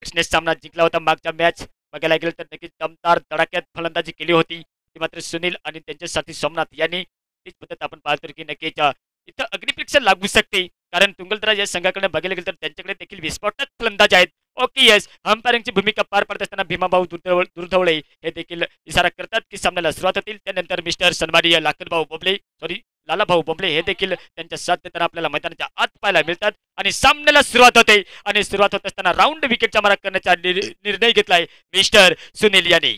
पक्षने सामना जिंकला होता मागच्या मॅच बघायला गेलं तर नक्कीच दमदार धडाक्यात फलंदाजी केली होती ती मात्र सुनील आणि त्यांच्या साथी सोमनाथ यांनी तीच पद्धत आपण पाहतो की नक्कीच इथं अग्निपरीक्षा लागू शकते कारण तुंगलदरा या संघाकडे बघायला गेलं तर त्यांच्याकडे देखील विस्फोटक फलंदाज आहेत. ओके यस अंपायरिंगची भूमिका पार पडत असताना भीमाभाऊ दुर्धवळे हे देखील इशारा करतात की सामन्याला सुरुवात होतील. त्यानंतर मिस्टर सन्माननीय लाखनभाऊ बोबले लालाभाऊ बोबले हे देखील त्यांच्या साथ देताना आपल्याला मैदानाच्या आत पाहायला मिळतात आणि सामन्याला सुरुवात होते आणि सुरुवात होत असताना राऊंड विकेटचा मारा करण्याचा निर्णय घेतलाय मिस्टर सुनील यांनी.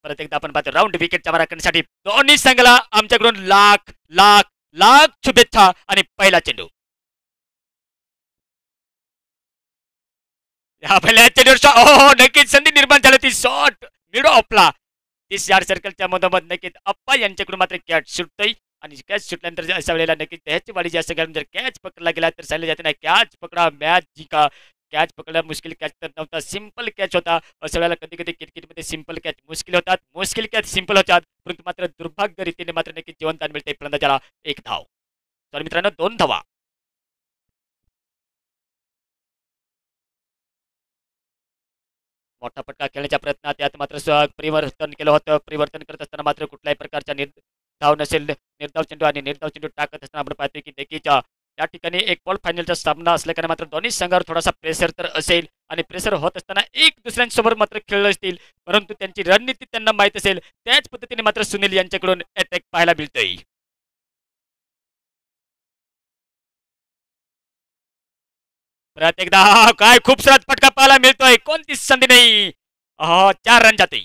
परत एकदा आपण पाहतो राऊंड विकेटच्या मारा करण्यासाठी दोन्ही संघाला आमच्याकडून लाख लाख लाख शुभेच्छा. आणि पहिला चेंडू या पहिल्या चेंडूवर नक्कीच संधी निर्माण झाली ती शॉट मिडो ऑफला 30 यार्ड सर्कलच्या मधोमध नक्कीच अप्पा यांच्याकडून मात्र कॅच सुटतोय आणि कॅच सुटल्यानंतर अशा वेळेला नक्कीच त्याची वाढी जास्त जर कॅच पकडला गेला तर सांगितलं जाते नाही कॅच पकडा मॅच जिंका. कॅच पकडला मुश्किल कॅच तर नव्हता सिंपल कॅच होता. अशा वेळेला कधी कधी क्रिकेटमध्ये सिंपल कॅच मुश्किल होतात मुश्किल कॅच सिंपल होतात परंतु मात्र दुर्भाग्य रीतीने मात्र नक्कीच जीवनदान मिळते फलंदाजाला 1 धाव. तर मित्रांनो 2 धावा. मोठा फटका खेळण्याच्या प्रयत्नात त्यात मात्र परिवर्तन केलं होतं. परिवर्तन करत असताना मात्र कुठल्याही प्रकारचा धाव नसेल निर्धाव चेंडू आणि निर्धाव चेंडू टाकत असताना आपण पाहतो की देखील त्या ठिकाणी एक क्वार्टर फायनलचा सामना असल्याने मात्र दोन्ही संघावर थोडासा प्रेशर तर असेल आणि प्रेशर होत असताना एक दुसऱ्यांसमोर मात्र खेळले असतील परंतु त्यांची रणनीती त्यांना माहीत असेल त्याच पद्धतीने मात्र सुनील यांच्याकडून अटॅक पाहायला मिळतोय. परत एकदा काय खूप सारा फटका पाहायला मिळतोय कोणतीच संधी नाही. 4 रन जाते.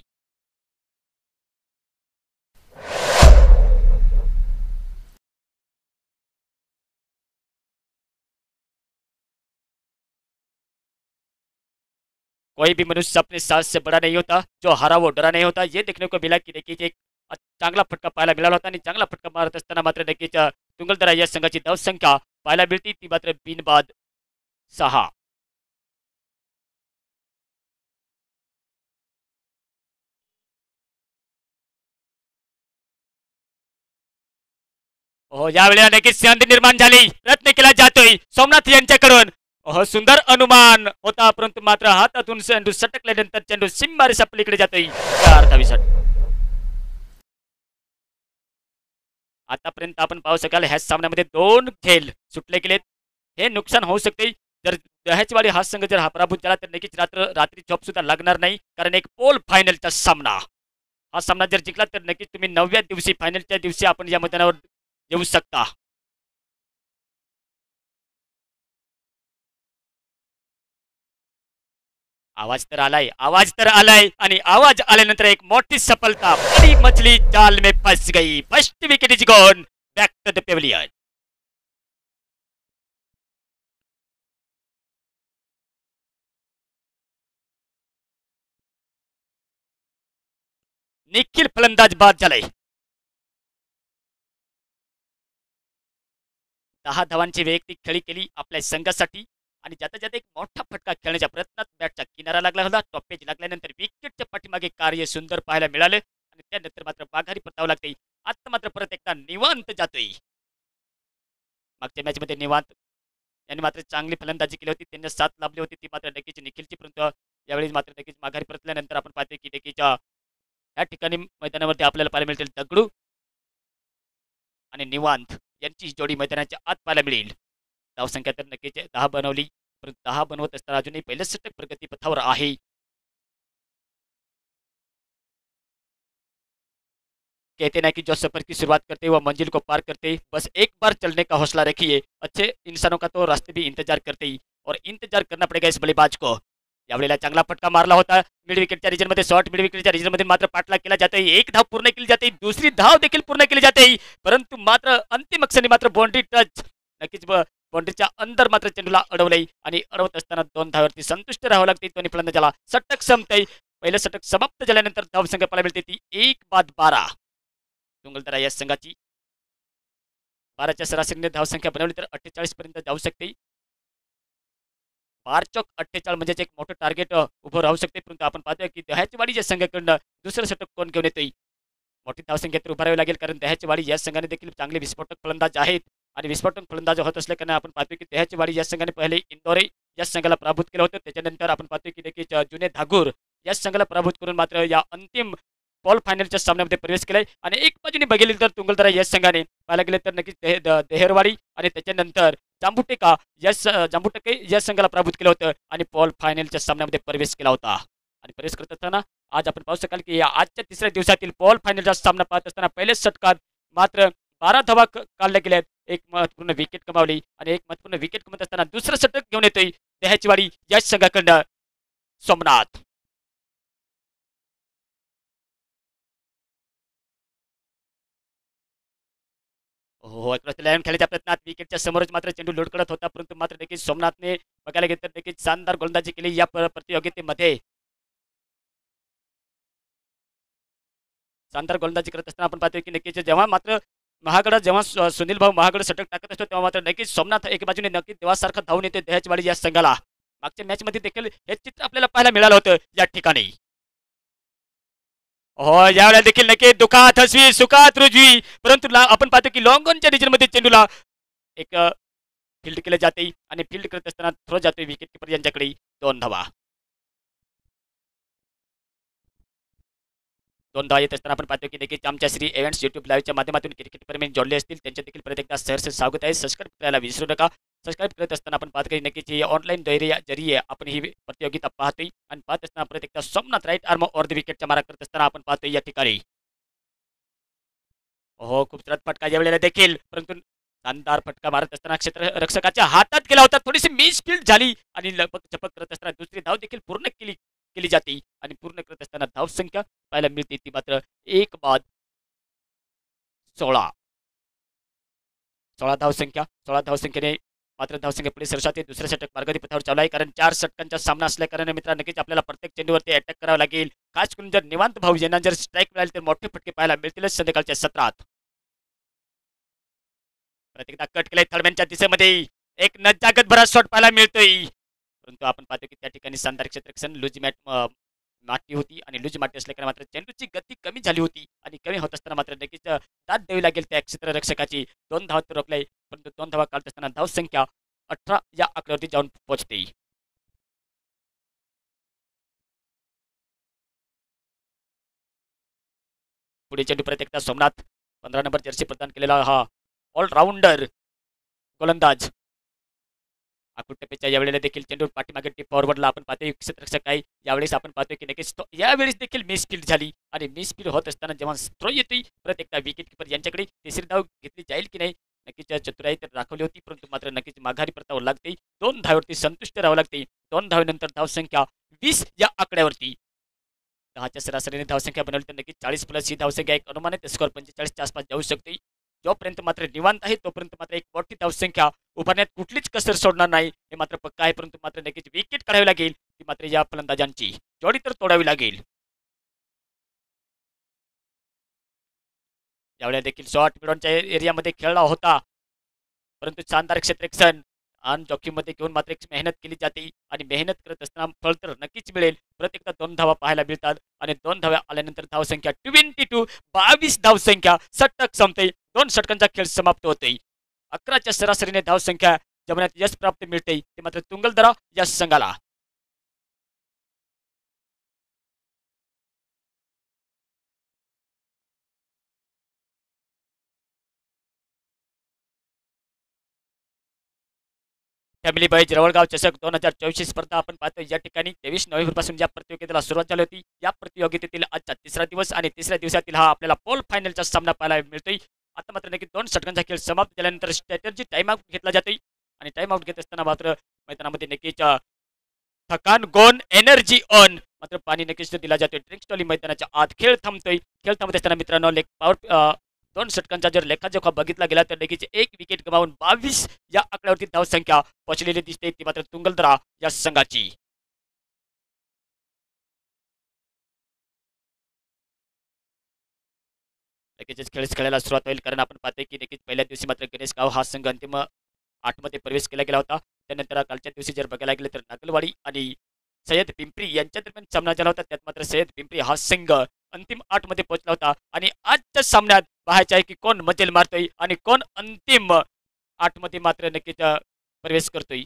कोई भी मनुष्य अपने साथ से बड़ा नहीं होता जो हारा वो डरा नहीं होता. ये देखने को मिला की नक्कीच एक चांगला फटका पाहायला मिळाला होता आणि चांगला फटका मारत असताना मात्र नक्कीच तुंगलदरा या संघाची धावसंख्या पाहायला मिळते ती मात्र बिनबाद 6. यावेळेला नक्कीच संधी निर्माण झाली प्रयत्न केला जातोय सोमनाथ यांच्याकडून. सुंदर अनुमान होता परंतु मात्र हातातून चेंडू सटकल्यानंतर चेंडू सीमारेषा पलीकडे जातोय. 4 धावीसाठी. आतापर्यंत आपण पाहू शकाल ह्या सामन्यामध्ये 2 खेळ सुटले गेलेत. हे नुकसान होऊ शकते जर दह्याचीवाडी हा संघ जर हा पराभूत झाला तर नक्कीच रात्री झोप सुद्धा लागणार नाही कारण एक पोल फायनलचा सामना हा सामना जर जिंकला तर नक्कीच तुम्ही 9व्या दिवशी फायनलच्या दिवशी आपण या मैदानावर येऊ शकता. आवाज तर आलाय आणि आवाज आल्यानंतर एक मोठी सफलता बड़ी मछली जाल में फंस गई. First wicket is gone back to the pavilion. Nikhil फलंदाज बाद झालाय. 10 धावांची वैयक्तिक खेळी केली आपल्या संघासाठी आणि ज्यात ज्यात एक मोठा फटका खेळण्याच्या प्रयत्नात बॅटचा किनारा लागला होता. टॉपेज लागल्यानंतर विकेटच्या पाठीमागे कार्य सुंदर पाहायला मिळाले आणि त्यानंतर मात्र माघारी परतावं लागते. आता मात्र परत एकदा निवांत जातोय. मागच्या मॅच मध्ये निवांत यांनी मात्र चांगली फलंदाजी केली होती त्यांना साथ लाभली होती ती मात्र नक्कीच निखिलची परंतु यावेळी मात्र नक्कीच माघारी परतल्यानंतर आपण पाहतोय की नक्कीच या ठिकाणी मैदानावरती आपल्याला पाहायला मिळतील दगडू आणि निवांत यांची जोडी मैदानाच्या आत पाहायला मिळेल. धावसंख्या तर नक्कीच 10 बनवली परंतु 10 बनवत असताना अजूनही पहिल्याच षटक प्रगतीपथावर आहे. कहते ना कि जो सफर की शुरुआत करते वो मंजिल को पार करते बस एक बार चलने का हौसला रखिए. अच्छे इंसानों का तो रास्ते भी इंतजार करते ही और इंतजार करना पडेगा इस बल्लेबाज को. यावेळेला चांगला फटका मारला होता मिड विकेटच्या रिजन मध्ये शॉर्ट मिड विकेटच्या रिजन मध्ये मात्र पाठलाग केला जाते. एक धाव पूर्ण केली जाते दुसरी धाव देखील पूर्ण केली जाते परंतु मात्र अंतिम क्षणी मात्र बाउंड्री टच नक्कीच बाउंड्रीच्या अंदर मात्र चेंडूला अडवलंय आणि अडवत असताना 2 धावावरती संतुष्ट राहावं लागते. दोन्ही फलंदाजाला षटक संपतंय. पहिलं षटक समाप्त झाल्यानंतर धावसंख्या पाहायला मिळते ती 1/12. तुंगलदरा या संघाची 12च्या सरासरीने धावसंख्या बनवली तर 48 पर्यंत जाऊ शकते. 12 चौक 48 म्हणजेच एक मोठं टार्गेट उभं राहू शकते परंतु आपण पाहतोय की दह्याचीवाडी या संघाकडून दुसरं षटक कोण घेऊन येतोय. मोठी धावसंख्येत उभारावी लागेल, कारण दह्याची वाडी या संघाने देखील चांगले विस्फोटक फलंदाज आहेत आणि विस्फोटक फलंदाज होत असल्याने आपण पाहतो की दह्याची वाडी या संघाने पहिले इंदोरे या संघाला पराभूत केलं होतं. त्याच्यानंतर आपण पाहतो की नक्कीच जुने धागूर या संघाला पराभूत करून मात्र या अंतिम क्वाल फायनलच्या सामन्यामध्ये प्रवेश केलाय. आणि एक बाजूने बघितले तर तुंगलदरा या संघाने पाहायला गेले तर नक्कीच देहरवाडी आणि त्याच्यानंतर जांबुटके या संघाला पराभूत केलं होतं आणि क्वाल फायनलच्या सामन्यामध्ये प्रवेश केला होता. आणि प्रवेश करत असताना आज आपण पाहू शकाल की या आजच्या तिसऱ्या दिवसातील क्वाल फायनलचा सामना पाहत असताना पहिल्याच षटकात मात्र 12 धावा काढल्या गेल्यात, एक महत्वपूर्ण विकेट कमावली आणि एक महत्वपूर्ण विकेट कमवत असताना दुसरं षटक घेऊन येतोय दह्याची वाडी या संघाकडनं सोमनाथ. हो, लाईन खेळायच्या प्रयत्नात विकेटच्या समोरच मात्र चेंडू लोड करत होता, परंतु मात्र नक्कीच सोमनाथने बघायला गेलं तर नक्कीच शानदार गोलंदाजी केली या प्रतियोगितेमध्ये. शानदार गोलंदाजी करत असताना आपण पाहतोय की नक्कीच जेव्हा मात्र सुनील भाऊ महागड षटक टाकत असतो तेव्हा मात्र नक्कीच सोमनाथ एक बाजूने नक्कीच देवासारखं धावून येते दह्याचवाडी या संघाला. मागच्या मॅच मध्ये देखील हे चित्र आपल्याला पाहायला मिळालं होतं या ठिकाणी. हो, यावेळेला देखील नक्की दुखात हसवी सुखात रुजवी, परंतु आपण पाहतो की लॉंग ऑनच्या मध्ये चेंडूला एक फील्ड केले जाते आणि फील्ड करत असताना थ्रो जातोय विकेट किपर यांच्याकडे 2 धावा. 2 धावा येत असताना आपण पाहतो की नक्कीच आमच्या श्री इव्हेंट्स युट्यूब लाईव्हच्या माध्यमातून क्रिकेट प्रेमी जोडले असतील त्यांच्या देखील परत एकदा सहर्ष स्वागत आहे. सबस्क्राईब करायला विसरू नका. सबस्क्राईब करत असताना आपण पाहतो की नक्कीच ही ऑनलाईन जरिये आपण ही प्रतियोगिता पाहतोय आणि पाहत असताना परत एकदा Somnath right arm or the विकेटच्या मारा करत असताना आपण पाहतोय या ठिकाणी. हो, खूप सरळ फटका या वेळेला देखील, परंतु शानदार फटका मारत असताना क्षेत्ररक्षकाच्या हातात गेला होता. थोडीशी मिस फील्ड झाली आणि लपक चपक करत असताना दुसरी धाव देखील पूर्ण केली केली जाते आणि पूर्ण करत असताना धाव संख्या पाहायला मिळते ती मात्र 1 बाद 16. 16 धावसंख्येने मात्र धावसंख्या सरसाते. दुसऱ्या षटक मार्गदी पथावर चालू आहे, कारण 4 षटकांचा सामना असल्या कारणाने मित्रांनो नक्कीच आपल्याला प्रत्येक चेंडूवरती अटॅक करावा लागेल. खास करून जर निवांत भाऊ यांना जर स्ट्राईक मिळाले तर मोठे फटके पाहायला मिळतीलच संध्याकाळच्या सत्रात. प्रत्येकदा कट केलाय थर्डमॅनच्या दिशेमध्ये, एक नजाकत भरा शॉट पाहायला मिळतोय, परंतु आपण पाहतो की त्या ठिकाणी शानदार क्षेत्ररक्षण लूज माती होती आणि लूज माती असल्याने मात्र चेंडूची गती कमी झाली होती आणि कमी होत असताना मात्र नक्कीच दाद द्यावी लागेल त्या क्षेत्ररक्षकाची. 2 धावा तर रोखलाय, परंतु 2 धावा काढत असताना धाव संख्या 18 या आकड्यावरती जाऊन पोहोचते. पुढे चेंडू परत एकदा सोमनाथ 15 नंबर जर्सी प्रदान केलेला हा ऑलराऊंडर गोलंदाज आकुट टप्प्याच्या यावेळेला देखील चेंडू पाठीमागे टीप फॉरवर्डला आपण पाहतोय क्षेत्ररक्षक आहे. यावेळेस आपण पाहतोय की नक्कीच यावेळेस देखील मिस फील्ड झाली आणि मिस फील्ड होत असताना जेव्हा थ्रो येतोय परत एकदा विकेट किपर यांच्याकडे तिसरी धाव घेतली जाईल की नाही नक्कीच चतुराई तर दाखवली होती, परंतु मात्र नक्कीच माघारी परतावं लागते. 2 धावेवरती संतुष्ट राहावं लागते. 2 धावेनंतर धावसंख्या 20 या आकड्यावरती 10च्या सरासरीने धावसंख्या बनवली तर नक्कीच 40 प्लस ही धावसंख्या एक अनुमानित स्कोअर 45च्या आसपास जाऊ शकते. जोपर्यंत मात्र निवांत आहे तोपर्यंत मात्र एक मोठी धावसंख्या उभारण्यात कुठलीच कसर सोडणार नाही हे मात्र पक्का आहे, परंतु मात्र नक्कीच विकेट काढावी लागेल ती मात्र या फलंदाजांची जोडी तर तोडावी लागेल. यावेळेला देखील शॉर्ट मिडॉनच्या एरियामध्ये खेळला होता, परंतु शानदार क्षेत्ररक्षण आणि जोखीममध्ये घेऊन मात्र एक मेहनत केली जाते आणि मेहनत करत असताना फळ तर नक्कीच मिळेल. प्रत्येकदा 2 धावा पाहायला मिळतात आणि 2 धाव्या आल्यानंतर धावसंख्या 22 धावसंख्या षटक संपते. 2 षटकांचा खेळ समाप्त होते. 11च्या सरासरीने धावसंख्या जमण्यात यश प्राप्त मिळते ते मात्र तुंगलदरा या संघाला. फॅमिली बाईज रवळगाव चषक 2024 स्पर्धा आपण पाहतो या ठिकाणी 23 नोव्हेंबर पासून या प्रतियोगितेला सुरुवात झाली होती. या प्रतियोगितेतील आजचा तिसरा दिवस आणि तिसऱ्या दिवसातील हा आपल्याला पोल फायनलचा सामना पाहायला मिळतोय. आता मात्र नक्की 2 षटकांचा खेळ समाप्त झाल्यानंतर स्ट्रॅटर्जी टाइम आउट घेतला जाते आणि टाइम आउट घेत असताना मात्र मैदानामध्ये नक्कीच थकान गोन एनर्जी ऑन मात्र पाणी नक्कीच दिला जातोय. ड्रिंक्स टॉली मैदानाच्या आत खेळ थांबतोय. खेळ थांबत असताना मित्रांनो लेग पॉवर 2 षटकांचा जर लेखाजोखा बघितला गेला तर नक्कीच एक विकेट गमावून 22 या आकड्यावरती धावसंख्या पोहोचलेली दिसते ती मात्र तुंगलदरा या संघाची. लगेचच खेळायला सुरुवात होईल, कारण आपण पाहतोय की नक्कीच पहिल्या दिवशी मात्र गणेश गाव हा संघ अंतिम 8 मध्ये प्रवेश केला गेला होता. त्यानंतर कालच्या दिवशी जर बघायला गेलं तर नागलवाडी आणि सय्यद पिंपरी यांच्या दरम्यान सामना झाला होता. त्यात मात्र सय्यद पिंपरी हा संघ अंतिम 8 मध्ये पोहोचला होता आणि आजच्या सामन्यात पाहायचं आहे की कोण मजल मारतोय आणि कोण अंतिम 8 मध्ये मात्र नक्कीच प्रवेश करतोय.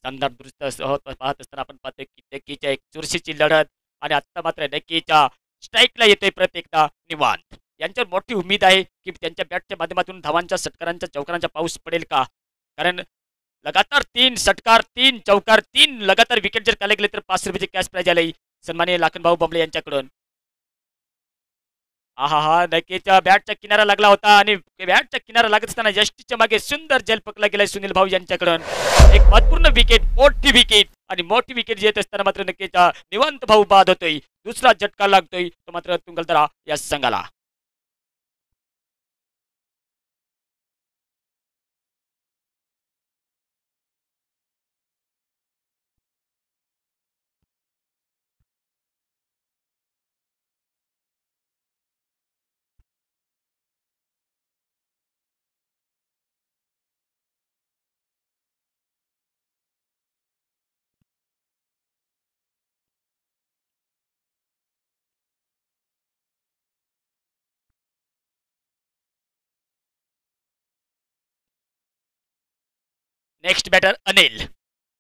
शानदार दुरुस्त पाहत असताना आपण पाहतोय की नक्कीच्या एक चुरशीची लढत आणि आता मात्र नक्कीच्या स्ट्राईकला येतोय प्रत्येकदा निवांत. यांच्यावर मोठी उमेद आहे की त्यांच्या बॅटच्या माध्यमातून धावांच्या षटकारांच्या चौकारांचा पाऊस पडेल का, कारण लगातार 3 षटकार 3 चौकार 3 लगातार विकेट जर काढले गेले तर 500 रुपयाचे कॅश प्राइज आले सन्माननीय लाखनभाऊ बंबळे यांच्याकडून. आहा नक्कीच बॅटच्या किनारा लागला होता आणि बॅटच्या किनारा लागत असताना यष्टीच्या मागे सुंदर जल पकडला गेलाय सुनील भाऊ यांच्याकडून. एक महत्वपूर्ण विकेट मोठी विकेट आणि मोठी विकेट येत असताना मात्र नक्कीच निवांत भाऊ बाद होतोय. दुसरा झटका लागतोय तो मात्र तुंगलदरा या संघाला. नेक्स्ट बॅटर अनिल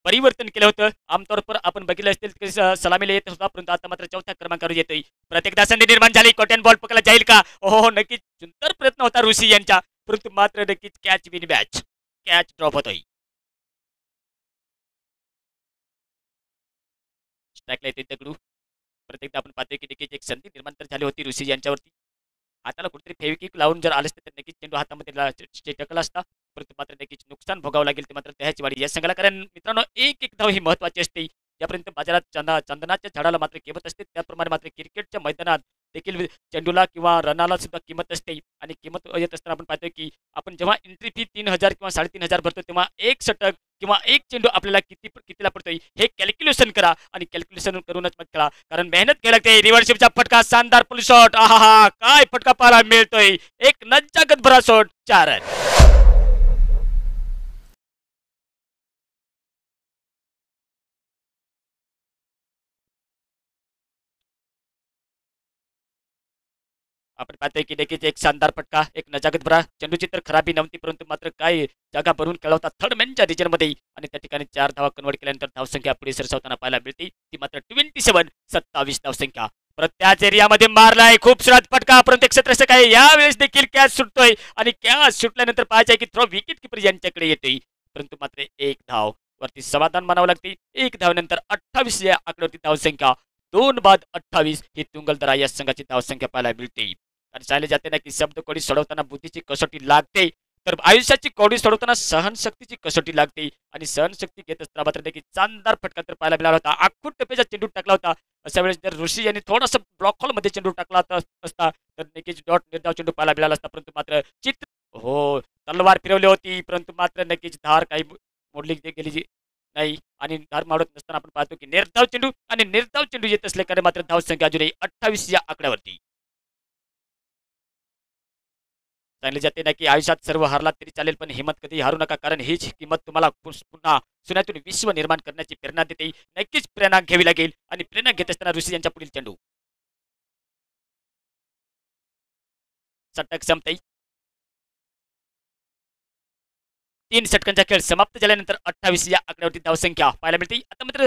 परिवर्तन केलं होतं. आमतौर पर आपण बघितलं असतील की सलामीला येत होता, परंतु आता मात्र चौथ्या क्रमांकावर येतोय. प्रत्येकदा संधी निर्माण झाली. कॉटन बॉल पकडला जाईल का? हो नक्कीच सुंदर प्रयत्न होता ऋषी यांचा, परंतु मात्र नक्कीच catch win match catch drop होतोय. स्ट्राईकला येते दगडू. प्रत्येकदा आपण पाहतोय की नक्कीच एक संधी निर्माण तर झाली होती ऋषी यांच्यावरती. हाताला कुठेतरी फेविकिक लावून जर आले असते तर नक्कीच चेंडू हातामध्ये चिटकला असता, परंतु मात्र नक्कीच नुकसान भोगावं लागेल ते मात्र त्याची वाढी या संघाला. कारण मित्रांनो एक एक धाव ही महत्वाची असते. ज्यापर्यंत बाजारात चंदनाच्या झाडाला मात्र किंमत असते त्याप्रमाणे मात्र क्रिकेटच्या मैदानात देखील चेंडूला किंवा रनाला सुद्धा किंमत असते. आणि किंमत येत असताना आपण पाहतोय की आपण जेव्हा एंट्री फी 3,000 किंवा 3,500 भरतो तेव्हा एक षटक किंवा एक चेंडू आपल्याला कितीला पडतोय हे कॅल्क्युलेशन करा आणि कॅल्क्युलेशन करूनच मग खेळा, कारण मेहनत घ्यायला लागते. रिव्हर्सिपचा फटका शानदार पुल शॉट. आहा काय फटका पाहायला मिळतोय. एक नज्जागत भरा शॉट 4 रन. आपण पाहतोय की नक्कीच एक शानदार फटका एक नजाकत भरा. चेंडूची तर खराबी नव्हती, परंतु मात्र काय जागा भरून खेळला होता थर्ड मॅनच्या रिजनमध्ये आणि त्या ठिकाणी 4 धावा कन्वर्ट केल्यानंतर धावसंख्या पुढे सरसावताना पाहायला मिळते. ती मात्र 27 धावसंख्या. परत त्याच एरियामध्ये मारलाय खूप सुरात फटका, परंतु एक क्षेत्ररक्षक आहे यावेळेस देखील कॅच सुटतोय आणि कॅच सुटल्यानंतर पाहायचं आहे की थ्रो विकेट किपर यांच्याकडे येतोय, परंतु मात्र एक धाव वरती समाधान मानावं लागते. एक धावनंतर 28 या आकड्यावरती धावसंख्या 2 बाद 28 ही तुंगलदरा या संघाची धावसंख्या पाहायला मिळते. आणि सांगितले जाते ना की शब्द कोडी सोडवताना बुद्धीची कसोटी लागते, तर आयुष्याची कोडी सोडवताना सहनशक्तीची कसोटी लागते. आणि सहनशक्ती घेत असताना मात्र देखील शानदार फटका तर पाहायला मिळाला होता. आखूट टप्प्याचा चेंडू टाकला होता. अशा वेळेस जर ऋषी यांनी थोडासा ब्लॉक हॉल मध्ये चेंडू टाकला असता तर नक्कीच डॉट निर्धाव चेंडू पाहायला मिळाला असता, परंतु मात्र चित्र हो तलवार फिरवली होती, परंतु मात्र नक्कीच धार काही मोडली गेली नाही. आणि धार मारत नसताना आपण पाहतो की निर्धाव चेंडू आणि निर्धाव चेंडू येत असल्याकडे मात्र धावसंख्या अजूनही 28 या आकड्यावरती. सांगितले जाते ना की आयुष्यात सर्व हरलात तरी चालेल, पण हिंमत कधी हारू नका, कारण हीच किंमत तुम्हाला पुन्हा शून्यातून विश्व निर्माण करण्याची प्रेरणा देते. नक्कीच प्रेरणा घ्यावी लागेल आणि प्रेरणा घेत असताना ऋषी यांच्या पुढील चेंडू षटक संपते. 3 षटकांचा खेळ समाप्त झाल्यानंतर 28 या आकड्यावरती धावसंख्या पाहायला मिळते. आता मात्र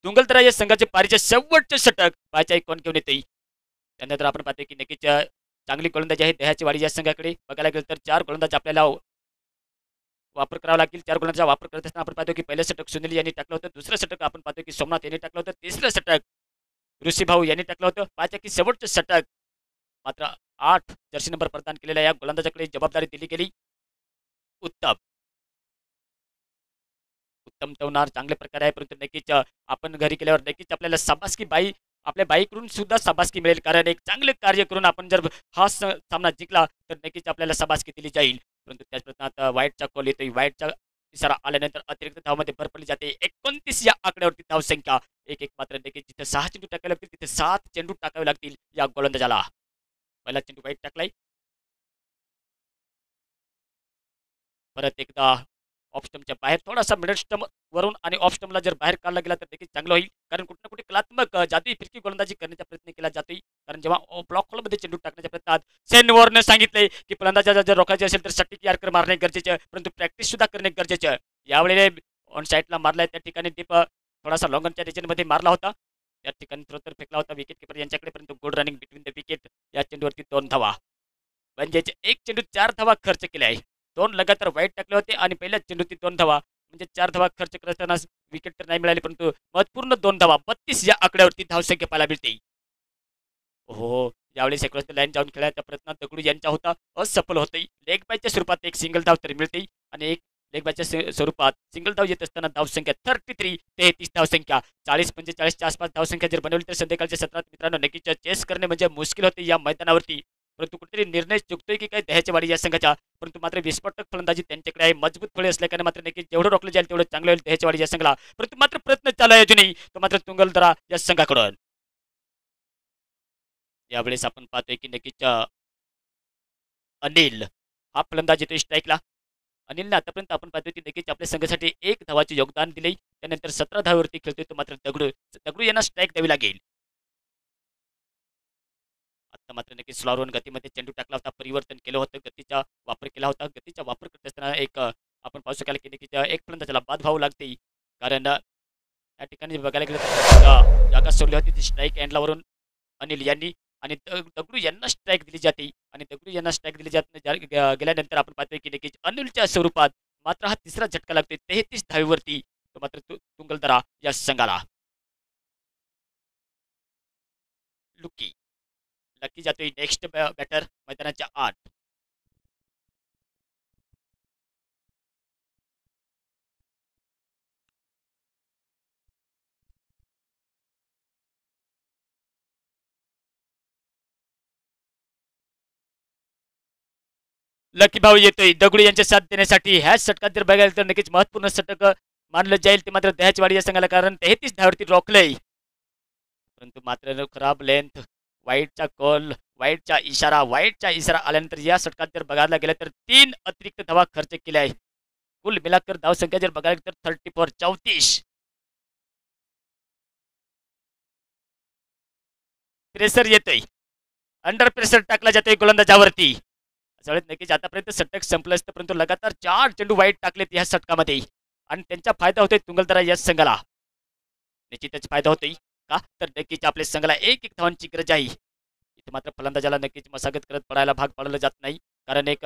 दुंगलदरा या संघाचे पारीचे शेवटचे षटक पाहायचे कोण घेऊन येते. त्यानंतर आपण पाहतो की नक्कीच चांगली गोलंदाजी आहे दह्याची वाडी या संघाकडे. बघायला गेलं तर 4 गोलंदाज आपल्याला वापर करावा लागेल. 4 गोलंदाजा वापर करत असताना आपण पाहतो की पहिलं षटक सुनील यांनी टाकलं होतं, दुसरं षटक आपण पाहतो की सोमनाथ यांनी टाकलं होतं, तिसरं षटक ऋषी भाऊ यांनी टाकलं होतं. पाहायचं की शेवटचं षटक मात्र 8 जर्सी नंबर प्रदान केलेल्या या गोलंदाजाकडे जबाबदारी दिली गेली. उत्तम उत्तम तवनार चांगल्या प्रकारे आहे, परंतु नक्कीच आपण घरी केल्यावर नक्कीच आपल्याला शाबासकी आपल्या बाईकडून सुद्धा शाबासकी मिळेल, कारण एक चांगले कार्य करून आपण जर हा सामना जिंकला तर नक्कीच आपल्याला शाबासकी दिली जाईल. परंतु त्याच प्रयत्नात वाईटचा कॉल येतोय. वाईटचा इशारा आल्यानंतर अतिरिक्त धावामध्ये भर पडली जाते. 29 या आकड्यावरती धावसंख्या. एक मात्र नक्कीच जिथे 6 चेंडू टाकावे लागतील तिथे 7 चेंडू टाकावे लागतील या गोलंदाजाला. पहिला चेंडू वाईट टाकलाय. परत एकदा ऑफ स्टंपच्या बाहेर थोडासा मिडल स्टंप वरून आणि ऑफ स्टंपला जर बाहेर काढला गेला तर देखील चांगलं होईल. कारण कुठे ना कुठे कलात्मक जादुई फिरकी गोलंदाजी करण्याचा प्रयत्न केला जातोय. कारण जेव्हा ब्लॉक होलमध्ये चेंडू टाकण्याच्या प्रयत्नात शेन वॉर्नने सांगितले की फलंदाजाला जर रोखायचे असेल तर सटीक यार्कर मारणे गरजेचे आहे, परंतु प्रॅक्टिस सुद्धा करणे गरजेचे आहे. यावेळेला ऑन साईडला मारलाय त्या ठिकाणी टीप थोडासा लॉंगनच्या रिजनमध्ये मारला होता. त्या ठिकाणी थ्रो तर फेकला होता विकेट किपर यांच्याकडे, परंतु good running between the wicket. या चेंडूवरती 2 धावा, म्हणजेच एक चेंडू 4 धावा खर्च केले आहे. 2 लगातार वाईट टाकले होते आणि पहिल्याच चेंडूती 2 धावा, म्हणजे 4 धावा खर्च करताना विकेट तर नाही मिळाली, परंतु महत्वपूर्ण 2 धावा 32 या आकड्यावरती धावसंख्या पाहायला मिळते. हो, यावेळी क्रॉस द लाईन जाऊन खेळायचा प्रयत्न दगडू यांचा होता, असफल होते. लेग बायच्या स्वरूपात एक सिंगल धाव तरी मिळते आणि एक लेग बायच्या स्वरूपात सिंगल धाव येत असताना धावसंख्या 33 धावसंख्या 40-45च्या आसपास धावसंख्या जर बनवली तर संध्याकाळच्या सत्रात मित्रांनो नक्कीच चेस करणे म्हणजे मुश्किल होते या मैदानावरती. परंतु कुठेतरी निर्णय चुकतोय की काय दह्याचेवाडी या संघाच्या, परंतु मात्र विस्फोटक फलंदाजी त्यांच्याकडे आहे. मजबूत फळे असल्याने मात्र नक्कीच जेवढं रोखलं जाईल तेवढं चांगलं होईल दह्याचेवाडी या संघाला, परंतु मात्र प्रयत्न चालू आहे अजूनही तो मात्र तुंगलदरा या संघाकडून. यावेळेस आपण पाहतोय की नक्कीच अनिल हा फलंदाज येतोय स्ट्राईकला. अनिलने आतापर्यंत आपण पाहतोय की नक्कीच आपल्या संघासाठी 1 धावाचे योगदान दिले. त्यानंतर 17 धावावरती खेळतोय तो मात्र दगडू दगडू यांना स्ट्राईक द्यावी लागेल. आता मात्र नक्कीच स्लॉरवर गतीमध्ये चेंडू टाकला होता, परिवर्तन केलं होतं, गतीचा वापर केला होता. गतीचा वापर करत असताना एक आपण पाहू शकाल की नक्कीच एक फलंदाजाला बाद व्हावं लागते. कारण या ठिकाणी बघायला गेलं तर जागा सोडली होती ती स्ट्राईक एंडलावरून अनिल यांनी, आणि दगडू यांना स्ट्राईक दिली जाते. आणि दगडू यांना स्ट्राईक दिली गेल्यानंतर आपण पाहतोय की नक्कीच अनिलच्या स्वरूपात मात्र हा तिसरा झटका लागतोय 33 धावेवरती. तो मात्र तुंगलदरा या संघाला. लुकी लकी जातोय नेक्स्ट बॅटर मैदानाच्या आत. लकी भाऊ येतोय दगडू यांच्या साथ देण्यासाठी. ह्याच षटकात जर बघायला तर नक्कीच महत्वपूर्ण षटक मानलं जाईल ते मात्र दह्याचवाडी या संघाला, कारण 33 धावरती रोखलंय. परंतु मात्र खराब लेंथ, वाईटचा इशारा आल्यानंतर या षटकात जर बघायला गेलं तर 3 अतिरिक्त धावा खर्च केल्या आहे. कुल मिलाकर धावसंख्या जर बघायला गेलं तर 34. प्रेशर येतोय, अंडर प्रेशर टाकला जातोय गोलंदाजावरती. त्यावेळेस नक्कीच आतापर्यंत षटक संपलं असतं, परंतु लगातार 4 चेंडू वाईट टाकलेत या षटकामध्ये आणि त्यांचा फायदा होतोय तुंगलदरा या संघाला. निश्चितच फायदा होतोय का, तर नक्कीच आपल्या संघाला एक धावांची गरज आहे. इथे मात्र फलंदाजाला नक्कीच मशागत करत पडायला भाग पाडलं जात नाही, कारण एक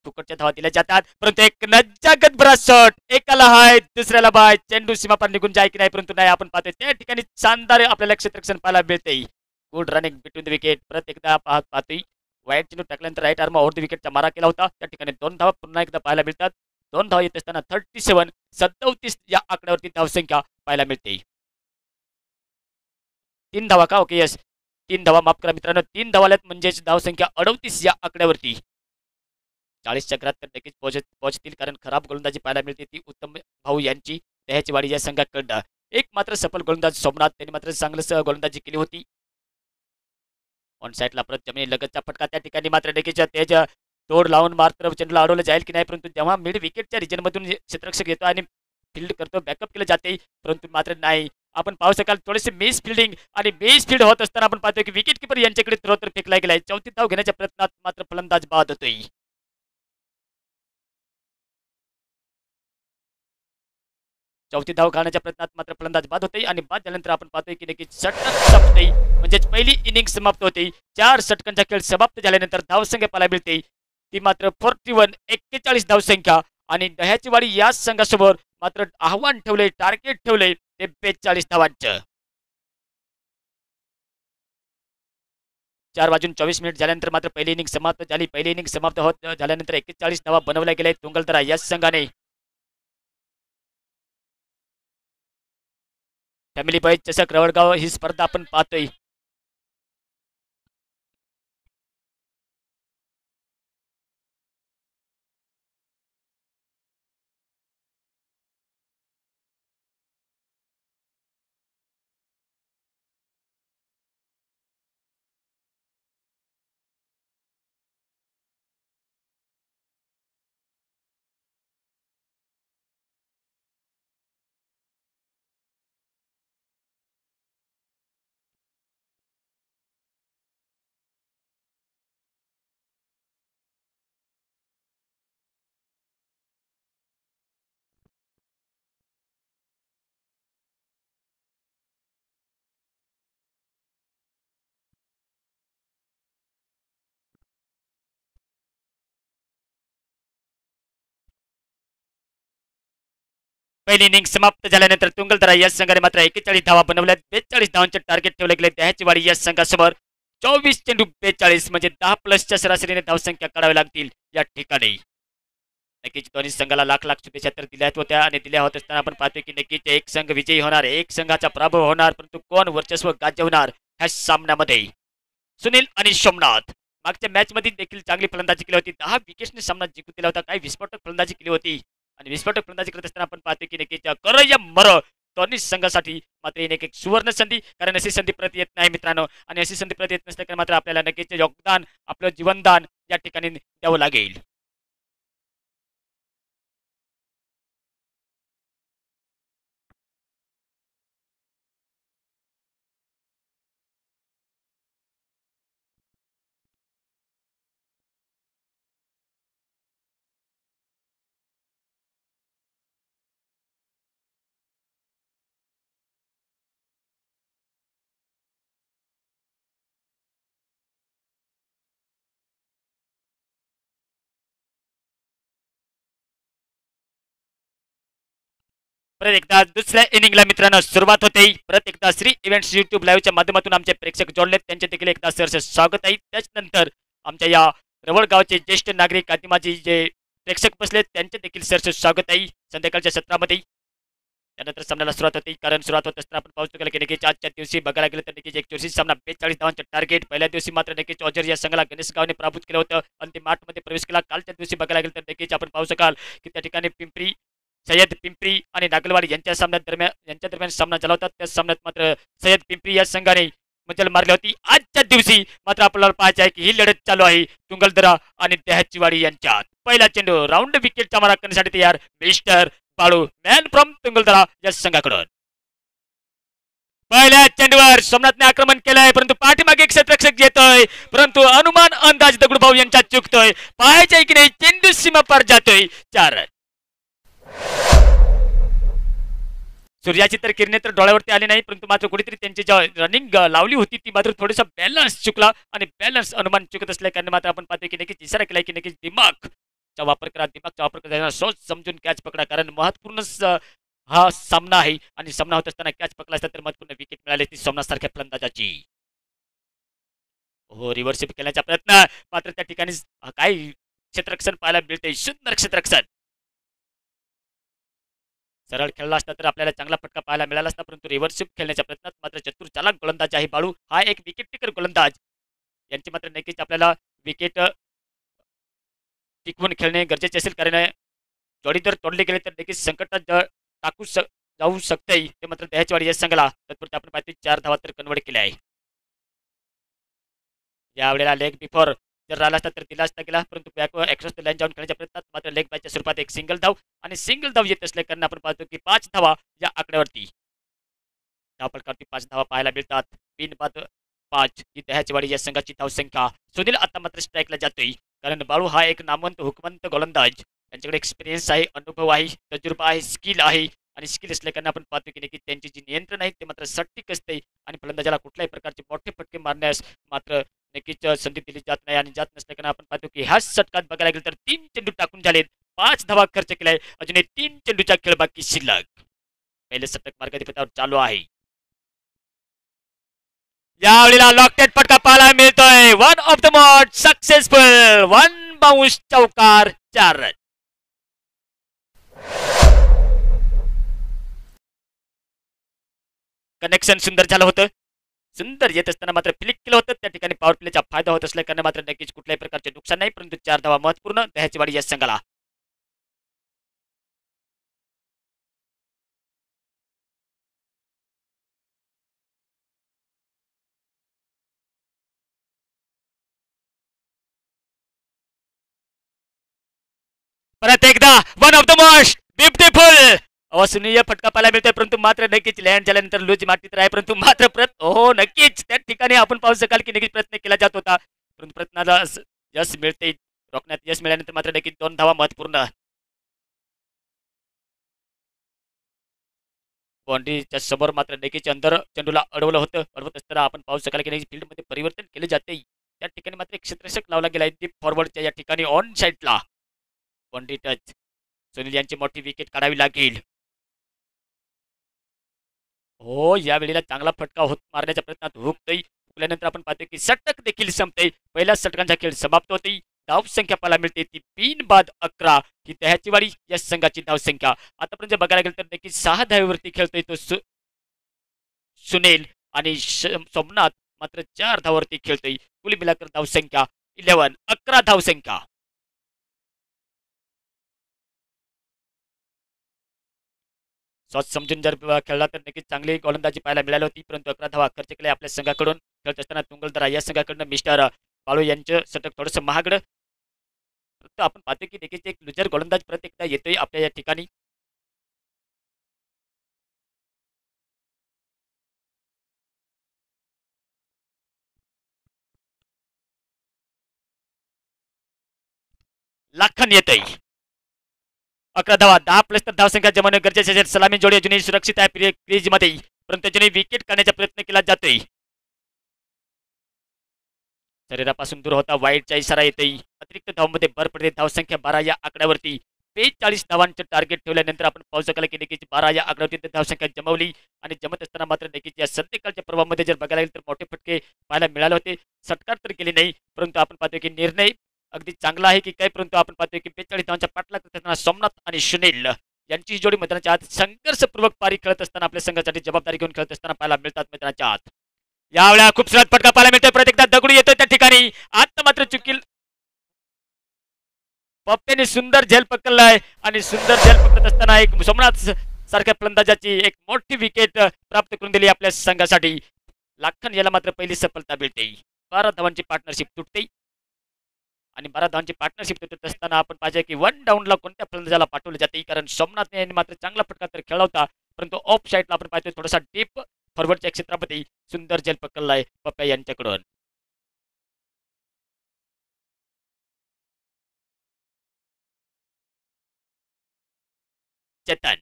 फुकटच्या धावा दिल्या जातात, परंतु एक नज्जागत भरा शॉट, एकाला हाय दुसऱ्याला बाय, चेंडू सीमापार निघून जाय की नाही, परंतु नाही आपण पाहतोय त्या ठिकाणी शानदार आपल्याला क्षेत्ररक्षण पाहायला मिळते. Good running between the wicket. परत एकदा पाहतोय वाईट चेंडू टाकल्यानंतर राईट आर्म ओव्हर द विकेटचा मारा केला होता. त्या ठिकाणी 2 धावा पुन्हा एकदा पाहायला मिळतात. 2 धावा येत असताना 37 या आकड्यावरती धावसंख्या पाहायला मिळते. 3 धावा का, ओके यस 3 धावा, माफ करा मित्रांनो 3 धावा आल्यात, म्हणजेच धावसंख्या 38 या आकड्यावरती. 40च्या घरात तर नक्कीच पोहोचतील, कारण खराब गोलंदाजी पाहायला मिळते ती उत्तम भाऊ यांची दह्याचीवाडी या संघाकडं. एक मात्र सफल गोलंदाज सोमनाथ, त्यांनी मात्र चांगलं गोलंदाजी केली होती. ऑन साईडला परत जमिनी लगतचा फटका, त्या ठिकाणी मात्र नक्कीच तेज तोड लावून मात्र चेंडूला अडवलं जाईल की नाही, परंतु जेव्हा मिड विकेटच्या रिजनमधून क्षेत्ररक्षक येतो आणि फील्ड करतो, बॅकअप केलं जाते, परंतु मात्र नाही. आपण पाहू शकाल थोडेसे मिस फिल्डिंग आणि मिस फील्ड होत असताना आपण पाहतोय की विकेट किपर यांच्याकडे थ्रो तर फेकला गेलाय. 34 धाव घेण्याच्या प्रयत्नात मात्र फलंदाज बाद होतोय. चौथी धाव घालण्याच्या प्रयत्नात मात्र फलंदाज बाद होते आणि बाद झाल्यानंतर आपण पाहतोय की नक्कीच षटक संपते, म्हणजे पहिली इनिंग समाप्त होते. 4 षटकांचा खेळ समाप्त झाल्यानंतर धावसंख्या पाहायला मिळते ती मात्र 41 धावसंख्या. आणि दह्याचीवाडी या संघासमोर मात्र आव्हान ठेवले, टार्गेट ठेवले ते 42 धावांचं. 4:24 झाल्यानंतर मात्र पहिली इनिंग समाप्त झाली. पहिली इनिंग समाप्त होत झाल्यानंतर 41 धावा बनवल्या गेल्या तुंगलदरा या संघाने. फॅमिली बॉईज चषक रवळगाव ही स्पर्धा आपण पाहतोय. पहिली इनिंग समाप्त झाल्यानंतर तुंगलदरा या संघाने मात्र 41 धावा बनवल्या. 42 धावांचे टार्गेट ठेवले गेले. दह्याचीवाडी या संघासमोर 24 चेंडू 42 म्हणजे 10+ सरासरीने धावसंख्या काढावी लागतील या ठिकाणी. नक्कीच दोन्ही संघाला लाख लाख शुभेच्छा तर दिल्यात होत्या आणि दिल्या होत असताना आपण पाहतोय की नक्कीच एक संघ विजयी होणार, एक संघाचा पराभव होणार, परंतु कोण वर्चस्व गाज्य होणार ह्या सामन्यामध्ये. सुनील आणि सोमनाथ मागच्या मॅच मध्ये देखील चांगली फलंदाजी केली होती. 10 विकेट्सने सामना जिंकून दिला होता. काही विस्फोटक फलंदाजी केली होती आणि विस्फोटक फलंदाजी करत असताना आपण पाहतोय की नक्कीच कर या मर दोन्ही संघासाठी मात्र एक सुवर्ण संधी, कारण अशी संधी परत येत नाही मित्रांनो, आणि अशी संधी परत येत नसल्याने मात्र आपल्याला नक्कीच योगदान, आपलं जीवनदान या ठिकाणी द्यावं लागेल. परत एकदा दुसऱ्या इनिंगला मित्रांनो सुरुवात होते. परत एकदा श्री इव्हेंट्स YouTube लाईव्हच्या माध्यमातून आमचे प्रेक्षक जोडलेत, त्यांचे देखील एकदा सहर्ष स्वागत आहे. त्याच्यानंतर आमच्या या रवळ गावचे ज्येष्ठ नागरिक आदिमाजी जे प्रेक्षक बसलेत त्यांचे देखील सहर्ष स्वागत आहे संध्याकाळच्या सत्रामध्ये. त्यानंतर सामन्याला सुरुवात होती, कारण सुरुवात होत असताना आपण पाहू शकतो की नक्कीच आजच्या दिवशी बघायला गेलं तर नक्कीच एक चुरशी सामना 42 धावांचे टार्गेट. पहिल्या दिवशी मात्र नक्कीच ऑजर या संघाला गणेश गावने पराभूत केलं होतं, अंतिम 8 मध्ये प्रवेश केला. कालच्या दिवशी बघायला गेलं तर नक्कीच आपण पाहू शकाल की त्या ठिकाणी सय्यद पिंपरी आणि नागलवाडी यांच्या दरम्यान सामना झाला होता. त्या सामन्यात मात्र सय्यद पिंपरी या संघाने मजल मारली होती. आजच्या दिवशी मात्र आपल्याला पाहायचे आहे की ही लढत चालू आहे तुंगलदरा आणि दह्याचीवाडी यांच्यात. पहिला चेंडू राऊंड विकेटचा मारा करण्यासाठी तयार मिस्टर बाळू, मॅन फ्रॉम तुंगलदरा या संघाकडून. पहिल्या चेंडूवर सोमनाथने आक्रमण केलंय, परंतु पाठीमागे एक क्षेत्ररक्षक येतोय, परंतु अनुमान अंदाज दगडूभाऊ यांचा चुकतोय. पाहायचे की नाही चेंडू सीमा पार जातोय. 4 रन. सूर्याची तर किरणे तर डोळ्यावरती आली नाही, परंतु मात्र कुठेतरी त्यांची जी रनिंग लावली होती ती मात्र थोडासा बॅलन्स चुकला आणि बॅलन्स अनुमान चुकत असल्या कारण मात्र आपण पाहतोय की नक्कीच इशारा केलाय की नक्कीच दिमागचा वापर करा, दिमागचा वापर करा, सोच समजून कॅच पकडा, कारण महत्वपूर्ण हा सामना आहे आणि सामना होत असताना कॅच पकडला असता तर महत्वपूर्ण विकेट मिळाली ती सोमनाथसारख्या फलंदाजाची. हो, रिव्हर्सिप केल्याचा प्रयत्न, मात्र त्या ठिकाणी काय क्षेत्ररक्षण पाहायला मिळते, सुंदर क्षेत्ररक्षण. सरळ खेळला असता तर आपल्याला चांगला फटका पाहायला मिळाला असता, परंतु रिव्हर्सिप खेळण्याच्या प्रयत्नात मात्र चतुर चालाक गोलंदाज आहे बाळू, हा एक विकेट टेकर गोलंदाज. यांची मात्र नक्कीच आपल्याला विकेट टिकवून खेळणे गरजेचे असेल, कारण जोडी जर तोडले गेले तर नक्कीच संकटात जाऊ शकते. ते मात्र दह्याचीवाडी या संघाला तत्पुरते आपण पाहतो 4 धावा तर कन्वर्ट केल्या आहे. यावेळेला लेग बिफोर जर राहिला असता तर दिला असता गेला, परंतु बॅक एक्सॉस लाईन जाऊन खेळण्याच्या प्रयत्नात मात्र लेग बॅचच्या स्वरूपात एक सिंगल धाव आणि सिंगल धाव येत असल्या कारण आपण पाहतो की 5 धावा या आकड्यावरती धावपलकावरती 5 धावा पाहायला मिळतात. 3 बाद 5 ही दह्याचीवाडी या संघाची धावसंख्या. सुनील आता मात्र स्ट्राईकला जातोय, कारण बाळू हा एक नामवंत हुकमंत गोलंदाज, त्यांच्याकडे एक्सपिरियन्स आहे, अनुभव आहे, तजुर्बा आहे, स्किल आहे आणि स्किल असल्याकारणे आपण पाहतो की नक्की त्यांची जी नियंत्रण आहे ते मात्र सटीक असते आणि फलंदाजाला कुठल्याही प्रकारचे मोठे फटके मारण्यास मात्र नक्कीच संधी दिली जात नाही आणि जात नसल्याकारणे आपण पाहतो की ह्याच षटकात बघायला गेलं तर 3 चेंडू टाकून झालेत, 5 धावा खर्च केलाय, अजूनही 3 चेंडूचा खेळ बाकी शिल्लक. पहिले षटक मार्गाधिपत्यावर चालू आहे. यावेळेला लॉकटेड फटका पाहायला मिळतोय. One of the most successful, 1 bounce चौकार, 4 रन. कनेक्शन सुंदर झालं होतं, सुंदर येत असताना मात्र फ्लिक केलं होतं. त्या ठिकाणी पॉवर प्लेचा फायदा होत असल्याने मात्र नक्कीच कुठल्याही प्रकारचे नुकसान नाही, परंतु 4 धावा महत्वपूर्ण दह्याचीवाडी या संघाला. परत एकदा one of the most beautiful अवसनीय फटका पाहायला मिळतोय, परंतु मात्र नक्कीच लँड झाल्यानंतर लूज मातीत आहे, परंतु मात्र हो नक्कीच त्या ठिकाणी आपण पाहू शकाल की नक्कीच प्रयत्न केला जात होता, परंतु प्रयत्नाला यश मिळते. रोखण्यात यश मिळाल्यानंतर मात्र नक्कीच 2 धावा महत्वपूर्ण. बाउंड्रीच्या समोर मात्र नक्कीच अंदर चेंडूला अडवलं होतं. अडवत असताना आपण पाहू शकाल की फील्डमध्ये परिवर्तन केले जाते. त्या ठिकाणी मात्र एक क्षेत्ररक्षक लावला गेला डीप फॉरवर्डच्या या ठिकाणी ऑन साईडला. Boundary touch. सुनील यांची मोठी विकेट काढावी लागेल. हो, या वेळेला चांगला फटका होत मारण्याच्या प्रयत्नात हुकतोय. हुकल्यानंतर आपण पाहतोय की षटक देखील संपतंय. पहिल्या षटकांचा खेळ समाप्त होतोय. धावसंख्या पाहायला मिळते ती 3 बाद 11 ही त्याची वारी या संघाची धावसंख्या. आतापर्यंत जर बघायला गेलं तर नक्कीच 6 धावेवरती खेळतोय तो सुनील आणि सोमनाथ मात्र 4 धावावरती खेळतोय. कुल मिलाकर धावसंख्या 11 धावसंख्या. स्वतः समजून जर खेळला तर नक्कीच चांगली गोलंदाजी पाहायला मिळाली होती, परंतु 11 धावा खर्च केल्या आपल्या संघाकडून. खेळत असताना तुंगलदरा या संघाकडून मिस्टर बाळू यांचं षटक थोडंसं महागडं. परंतु आपण पाहतो की नक्कीच एक लुजर गोलंदाज परत एकदा येतोय आपल्या या ठिकाणी. लाखन येतोय. 11 धावा 10 प्लस तर धावसंख्या जमवणं गरजेचे असेल. सलामी जोडी अजूनही सुरक्षित आहे क्रीजमध्ये, परंतु अजूनही विकेट काढण्याचा प्रयत्न केला जातोय. शरीरापासून दूर होता वाईटचा इशारा येतोय. अतिरिक्त धावांमध्ये भर पडते. धावसंख्या 12 या आकड्यावरती 42 धावांचं टार्गेट ठेवल्यानंतर आपण पाहू शकाल की नक्कीच 12 या आकड्यावरती धावसंख्या जमवली. आणि जमत असताना मात्र नक्कीच या सध्याकाळच्या प्रवाहामध्ये जर बघायला गेलं तर मोठे फटके पाहायला मिळाले होते. षटकार तर केले नाही, परंतु आपण पाहतोय की निर्णय अगदी चांगला आहे की काय, परंतु आपण पाहतोय की 42 धावांचा पाठलाग करत असताना सोमनाथ आणि सुनील यांची ही जोडी मैदानाच्या आत संघर्षपूर्वक पारी खेळत असताना आपल्या संघासाठी जबाबदारी घेऊन खेळत असताना पाहायला मिळतात मैदानाच्या आत. यावेळेला खूप सुरत फटका पाहायला मिळतोय. परत एकदा दगडू येतोय त्या ठिकाणी. आता मात्र चुकील पप्प्याने सुंदर झेल पकडलाय आणि सुंदर झेल पकडत असताना एक सोमनाथ सारख्या फलंदाजाची एक मोठी विकेट प्राप्त करून दिली आपल्या संघासाठी. लाखन याला मात्र पहिली सफलता मिळते. 12 धावांची पार्टनरशिप तुटते आणि 12 धावांची पार्टनरशिप तुटत असताना आपण पाहिजे की 1 डाऊनला कोणत्या फलंदाजाला पाठवले जाते, कारण सोमनाथ यांनी मात्र चांगला फटका तर खेळला होता, परंतु ऑफ साईडला आपण पाहतोय थोडासा डीप फॉरवर्डच्या क्षेत्रामध्ये सुंदर झेल पकडलाय पप्प्या यांच्याकडून. चेतन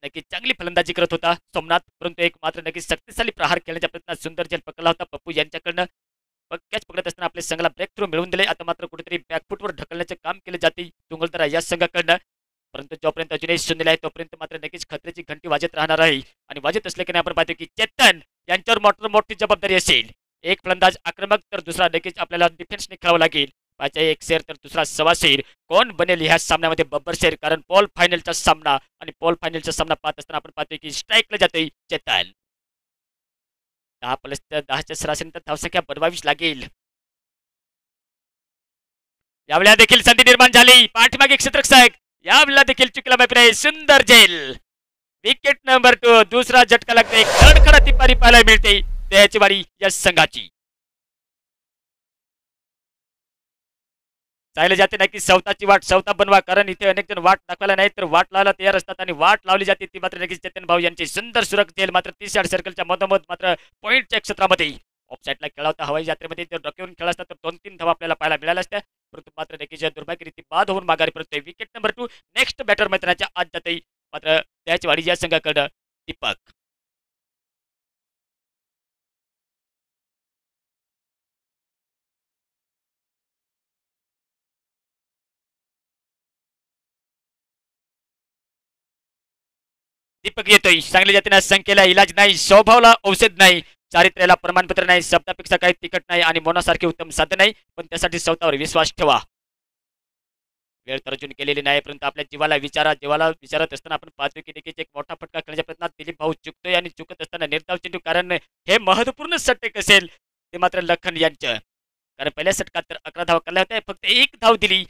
नक्कीच चांगली फलंदाजी करत होता सोमनाथ, परंतु एक मात्र नक्कीच शक्तिशाली प्रहार खेळण्याच्या प्रयत्नात सुंदर झेल पकडला होता पप्पू यांच्याकडनं. कॅच पकडत असताना आपल्या संघाला ब्रेक थ्रू मिळवून दिले. आता मात्र कुठेतरी बॅकफुटवर ढकलण्याचे काम केले जाते तुंगलदरा या संघाकडनं, परंतु जोपर्यंत अजूनही शून्य आहे तोपर्यंत मात्र नक्कीच खतऱ्याची घंटी वाजत राहणार आहे. आणि वाजत असले की नाही आपण पाहतो की चेतन यांच्यावर मोठी मोठी जबाबदारी असेल. एक फलंदाज आक्रमक तर दुसरा नक्कीच आपल्याला डिफेन्सने खेळावं लागेल. पाहिजे एक शेर तर दुसरा सवा शेर. कोण बनेल ह्या सामन्यामध्ये बब्बर शेर, कारण पॉल फायनलचा सामना आणि पॉल फायनलचा सामना पाहत असताना आपण पाहतोय की स्ट्राईकला जातोय चेतन. 10 प्लस 10च्या सरासरीनंतर धावसंख्या बनवावीच लागेल. यावेळेला देखील संधी निर्माण झाली. पाठीमागे क्षेत्ररक्षक यावेळेला देखील चुकीला बापरे सुंदर झेल. विकेट नंबर 2 दुसरा झटका लागतो. एक कडकडाती पारी पाहायला मिळते त्याची वारी या संघाची. चालले जाते नाही की सवताची वाट सवता बनवा, कारण इथे अनेक जण वाट दाखवायला नाही तर वाट लावायला तयार असतात आणि वाट लावली जाते ती मात्र नक्कीच चेतन भाऊ यांची सुंदर सुरक्षित जेल मात्र 30 यार्ड सर्कलच्या मधोमध मात्र पॉईंटच्या क्षेत्रामध्ये ऑफसाईडला खेळा होता. हवाई यात्रेमध्ये जर डोक्यावरून खेळला असता तर 2-3 धावा आपल्याला पाहायला मिळाल्या असत्या, परंतु मात्र नक्कीच दुर्भाग्यरीती बाद होऊन माघारी परतोय. विकेट नंबर 2 नेक्स्ट बॅटर मैदानाच्या आज जाते मात्र त्याची वाडी या संघाकडं दीपक. दीपक येतोय. सांगली जातीनं संख्येला इलाज नाही, स्वभावला औषध नाही, चारित्र्याला प्रमाणपत्र नाही, शब्दापेक्षा काही तिकट नाही आणि मोनासारखे उत्तम साधन नाही, पण त्यासाठी स्वतःवर विश्वास ठेवा. वेळ तर अजून केलेली नाही, परंतु आपल्या जीवाला विचारत असताना आपण पाहतोय की नक्कीच एक मोठा फटका खेळण्याच्या प्रयत्नात दिलीप भाऊ चुकतोय आणि चुकत असताना निर्धाव चेंडू, कारण हे महत्वपूर्ण षटक असेल ते मात्र लखन यांचं, कारण पहिल्या षटकात तर 11 धावा काढल्या होत्या, फक्त एक धाव दिली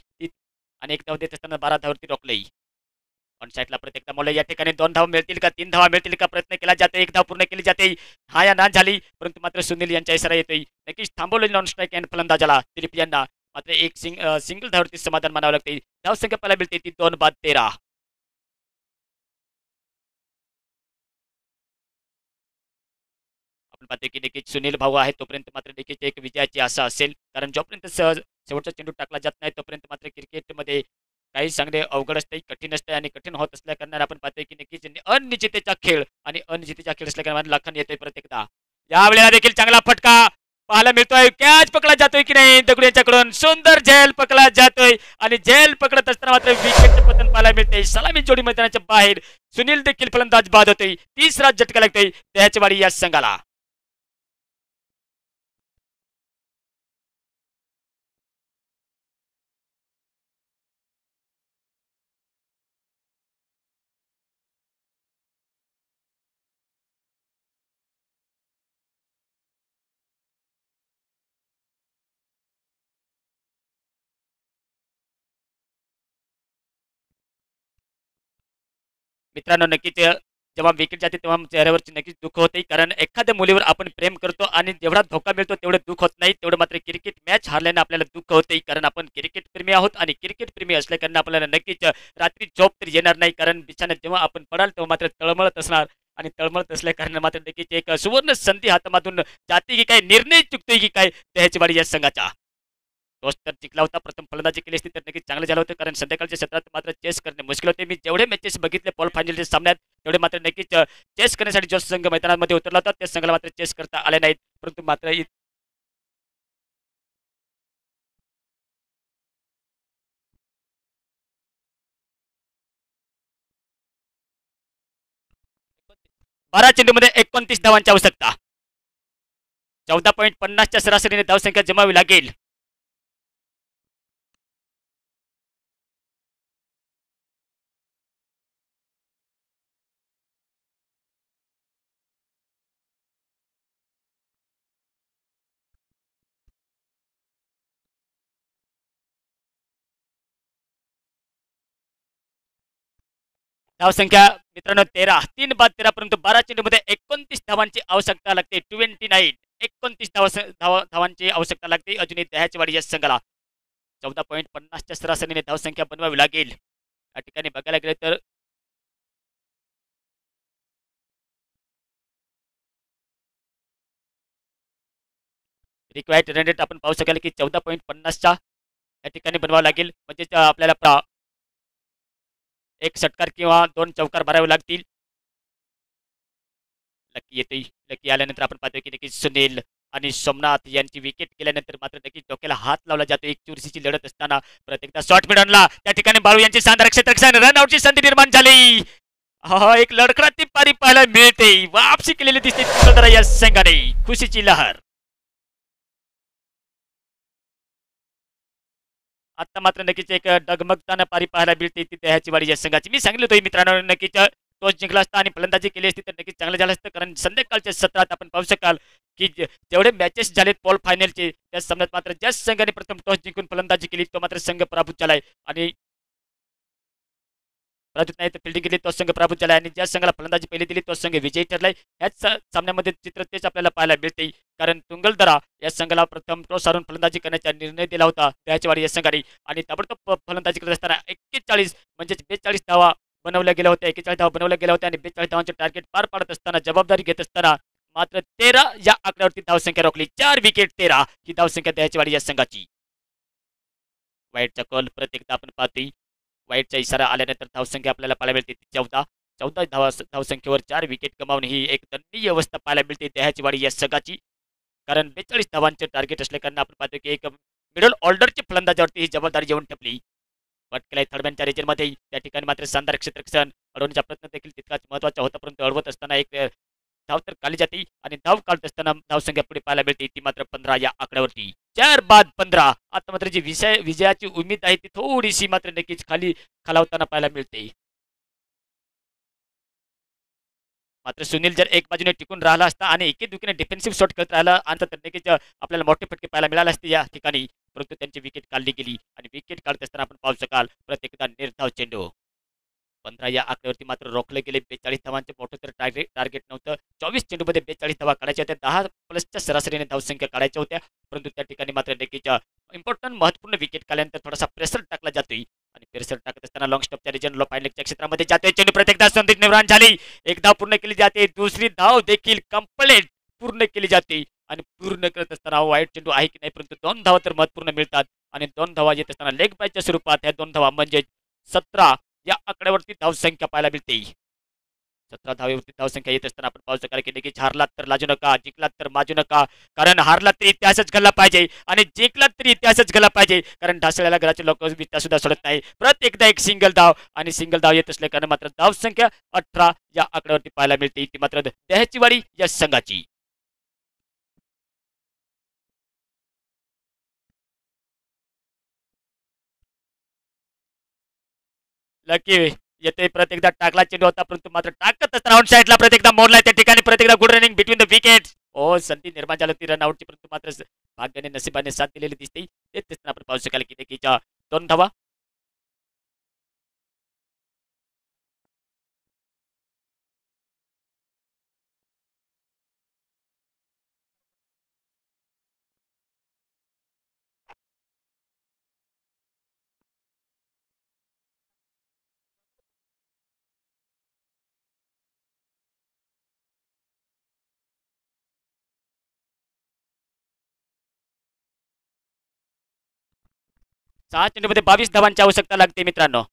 आणि एक धाव देत असताना 12 धावावरती रोखलंय. ऑन साईडला प्रत्येक मुलं या ठिकाणी 2 धावा मिळतील का 3 धावा मिळतील का प्रयत्न केला जातो. एक धाव पूर्ण केली जाते. हा या ना झाली, परंतु मात्र सुनील यांचा इशारा येतोय. नक्कीच थांबवले नॉन स्ट्राईक अँड फलंदाजाला दिलीप यांना मात्र एक सिंगल धावरती समाधान मानावं लागते. धावसंख्या पाहायला मिळते ती 2 बाद 13. आपण पाहतोय की नक्कीच सुनील भाऊ आहे तोपर्यंत मात्र नक्कीच एक विजयाची आशा असेल, कारण जोपर्यंत शेवटचा चेंडू टाकला जात नाही तोपर्यंत मात्र क्रिकेटमध्ये काही सांगणे अवघड असते, कठीण असते आणि कठीण होत असल्या कारणाने आपण पाहतोय की नक्कीच अनिश्चिततेचा खेळ आणि अनिश्चिततेचा खेळ असल्या कारणाने लखन येतोय परत एकदा. यावेळेला देखील चांगला फटका पाहायला मिळतोय. कॅच पकडला जातोय की नाही दगडू यांच्याकडून. सुंदर झेल पकडला जातोय आणि झेल पकडत असताना मात्र विकेटचे पतन पाहायला मिळते. सलामी जोडी मैदानाच्या बाहेर. सुनील देखील फलंदाज बाद होतोय. तिसरा झटका लागतोय दह्याचेवाडी या संघाला. मित्रांनो नक्कीच जेव्हा विकेट जाते तेव्हा चेहऱ्यावरची नक्कीच दुःख होते. कारण एखाद्या मुलीवर आपण प्रेम करतो आणि जेवढा धोका मिळतो तेवढं दुःख होत नाही. तेवढं मात्र क्रिकेट मॅच हारल्याने आपल्याला दुःख होते. कारण आपण क्रिकेट प्रेमी आहोत आणि क्रिकेट प्रेमी असल्या कारण आपल्याला नक्कीच रात्री झोप तरी येणार नाही. कारण बिछाण्यात जेव्हा आपण पडाल तेव्हा मात्र तळमळत असणार आणि तळमळत असल्या कारण मात्र नक्कीच एक सुवर्ण संधी हातामधून जाते की काय, निर्णय चुकतोय की काय दह्याचेवाडी या संघाचा. टॉस तर जिंकला होता. प्रथम फलंदाजी केली असती तर नक्कीच चांगलं झालं होतं. कारण संध्याकाळच्या सत्रात मात्र चेस करणे मुश्किल होते. मी जेवढे मॅचेस बघितले पॉल फायनलच्या सामन्यात तेवढे मात्र नक्कीच चेस करण्यासाठी जो संघ मैदानामध्ये उतरला होता त्या संघाला मात्र चेस करता आले नाहीत. परंतु मात्र बारा चेंडूमध्ये 29 धावांची आवश्यकता. 14.50च्या सरासरीने धावसंख्या जमावी लागेल. धावसंख्या मित्रांनो 13. 3 बाद 13 परंतु 12 चेंडूमध्ये 29 धावांची आवश्यकता लागते. 29 29 धावांची आवश्यकता लागते अजूनही दह्याचेवाडी या संघाला. 14.50च्या सरासरीने धावसंख्या बनवावी लागेल. या ठिकाणी बघायला गेले तर रिक्वायर्ड रन रेट आपण पाहू शकाल की 14.50च्या या ठिकाणी बनवावं लागेल. म्हणजे आपल्याला एक षटकार किंवा 2 चौकार भरावे लागतील. लकी येते. लकी आल्यानंतर आपण पाहतो की नक्कीच सुनील आणि सोमनाथ यांची विकेट केल्यानंतर मात्र नक्कीच डोक्याला हात लावला जातो. एक चुरशीची लढत असताना परत एकदा शॉट मिळवला. त्या ठिकाणी बाळू यांची शानदार क्षेत्ररक्षण रनआउटची संधी निर्माण झाली. हा एक लडखडाती पारी पाहायला मिळते. वापसी केलेली दिसते या संघाने. खुशीची लहर. आता मात्र नक्कीच एक डगमगताना पारी पाहायला मिळते ती दह्याचेवाडी या संघाची. मी सांगितलं होतं मित्रांनो नक्कीच टॉस जिंकला असता आणि फलंदाजी केली असती तर नक्कीच चांगलं झालं असतं. कारण संध्याकाळच्या सत्रात आपण पाहू शकाल की जेवढे मॅचेस झालेत पॉल फायनलचे त्या सामन्यात मात्र ज्या संघाने प्रथम टॉस जिंकून फलंदाजी केली तो मात्र संघ पराभूत झालाय. आणि पराजित नाही तर फिल्डिंग केली तो संघ पराभूत झालाय. आणि ज्या संघाला फलंदाजी पहिली दिली तो संघ विजयी ठरलाय. ह्याच सामन्यामध्ये चित्र तेच आपल्याला पाहायला मिळते. कारण तुंगलदरा या संघाला प्रथम टॉस हारून फलंदाजी करण्याचा निर्णय दिला होता दह्याचेवाडी या संघाने. आणि ताबडतोब फलंदाजी करत असताना 41 म्हणजे 42 धावा बनवल्या गेल्या होत्या. 41 धावा बनवल्या गेल्या होत्या आणि 42 धावांचे टार्गेट पार पाडत असताना जबाबदारी घेत असताना मात्र 13 या आकड्यावरती धावसंख्या रोखली. 4 विकेट 13 ही धावसंख्या दह्याचेवाडी या संघाची. वाईटचा कॉल प्रत्येकदा आपण पाहतोय. वाईटचा इशारा आल्यानंतर धावसंख्या आपल्याला पाहायला मिळते 14. 14 धावसंख्येवर 4 विकेट कमावून ही एक दयनीय अवस्था पाहायला मिळते दह्याचेवाडी या संघाची. कारण 42 धावांचे टार्गेट असल्या कारण आपण पाहतो की एक मिडल ऑर्डरची फलंदाजावरती ही जबाबदारी येऊन ठेपली. बट केलाय थर्डमॅनच्या रेजरमध्ये. त्या ठिकाणी मात्र शानदार क्षेत्ररक्षण अडवण्याचा प्रयत्न देखील तितकाच महत्त्वाचा होता. परंतु अडवत असताना एक धाव तर काढली जाते आणि धाव काढत असताना धावसंख्या पुढे पाहायला मिळते ती मात्र 15 या आकड्यावरती. 4 बाद 15. आता मात्र जी विजयाची उमेद आहे ती थोडीशी मात्र नक्कीच खालावताना पाहायला मिळते. मात्र सुनील जर एक बाजूने टिकून राहिला असता आणि एके दुकीने डिफेन्सिव्ह शॉट करत राहिला आणि तर नक्कीच आपल्याला मोठे फटके पाहायला मिळाले असते या ठिकाणी. परंतु त्यांची विकेट काढली गेली आणि विकेट काढत असताना आपण पाहू शकाल प्रत्येकदा निर्धाव चेंडू. 15 या आकड्यावरती मात्र रोखले गेले. 42 धावांचे मोठं तर टार्गेट नव्हतं. 24 चेंडूमध्ये 42 धावा काढायच्या होत्या. 10 प्लसच्या सरासरीने धावसंख्या काढायच्या होत्या. परंतु त्या ठिकाणी मात्र नक्कीच इम्पॉर्टंट महत्वपूर्ण विकेट काढल्यानंतर थोडासा प्रेशर टाकला जातोय. आणि प्रेशर टाकत असताना लॉंग स्टॉपच्या रिजनला फायनलच्या क्षेत्रामध्ये जातोय चेंडू. प्रत्येकदा संधी निर्माण झाली. एक धाव पूर्ण केली जाते. दुसरी धाव देखील कंप्लीट पूर्ण केली जाते. आणि पूर्ण करत असताना वाईट चेंडू आहे की नाही परंतु 2 धावा तर महत्वपूर्ण मिळतात. आणि 2 धावा येत असताना लेग बायच्या स्वरूपात ह्या 2 धावा म्हणजे 17 या आकड्यावरती धावसंख्या पाहायला मिळते. 17 धावेवरती धावसंख्या येत असताना आपण पाहू शकाल की नक्कीच हारलात तर लाजू नका, जिंकलात तर माजू नका. कारण हारलात तरी इतिहासच घडला पाहिजे आणि जिंकलात तरी इतिहासच घडला पाहिजे. कारण ढासळ्याला घराचे लोक वित्ता सुद्धा सोडत नाही. परत एकदा एक सिंगल धाव आणि सिंगल धाव येत असल्या कारण मात्र धावसंख्या 18 या आकड्यावरती पाहायला मिळते. ती मात्र दह्याची वाडी या संघाची. लकी येते परत एकदा टाकला चेंडू होता परंतु मात्र टाकत असताना ऑन साईडला परत एकदा मोडला त्या ठिकाणी परत एकदा good running between the wicket. ओ संधी निर्माण झाली होती रन आउटची परंतु मात्र भाग्याने नशिबाने साथ दिलेली दिसते. तेच दिसताना आपण पाहू शकाल की देखील 2 धावा. 6 चेंडूमध्ये 22 धावांची आवश्यकता लागते मित्रांनो.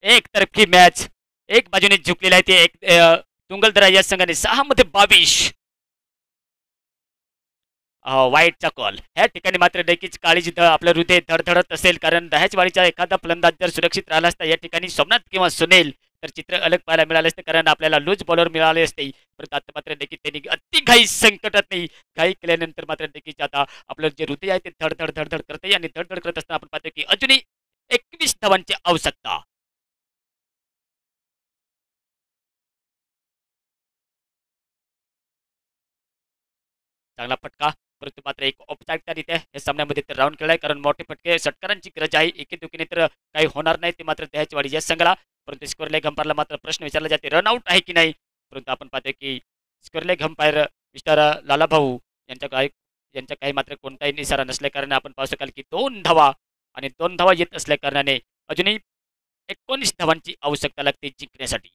एक तरफी मॅच एक बाजूने झुकलेला आहे ते एक तुंगलदरा या संघाने 6 मध्ये 22. वाईटचा कॉल ह्या ठिकाणी मात्र नक्कीच काळीची आपलं हृदय धडधडत असेल कारण दह्याचवाडीचा एखादा फलंदाज जर सुरक्षित राहिला असता या ठिकाणी सोमनाथ किंवा सुनील तर चित्र अलग पाहायला मिळाले असते कारण आपल्याला लूज बॉलर मिळाले असते. परंतु आता मात्र नक्कीच त्यांनी अति घाई संकटात नाही घाई केल्यानंतर मात्र नक्कीच आता आपलं जे हृदय आहे ते धडधड धडधड करते आणि धडधड करत असताना आपण पाहतो की अजूनही 21 धावांची आवश्यकता. चांगला फटका परंतु मात्र एक औपचारिकतारित्या या सामन्यामध्ये तर राऊंड केलाय कारण मोठे फटके षटकारांची गरज आहे. एकेदुखीने तर काही होणार नाही ते मात्र दह्याचवाडी या संघाला. परंतु स्कोरले घंपारला मात्र प्रश्न विचारला जाते रन आउट आहे की नाही. परंतु आपण पाहतोय की स्कोरले घंपायर मिस्टर लालाभाऊ यांच्या काही मात्र कोणताही निसारा नसल्या कारणाने आपण पाहू शकाल की 2 धावा आणि 2 धावा येत असल्या कारणाने अजूनही 19 धावांची आवश्यकता लागते जिंकण्यासाठी.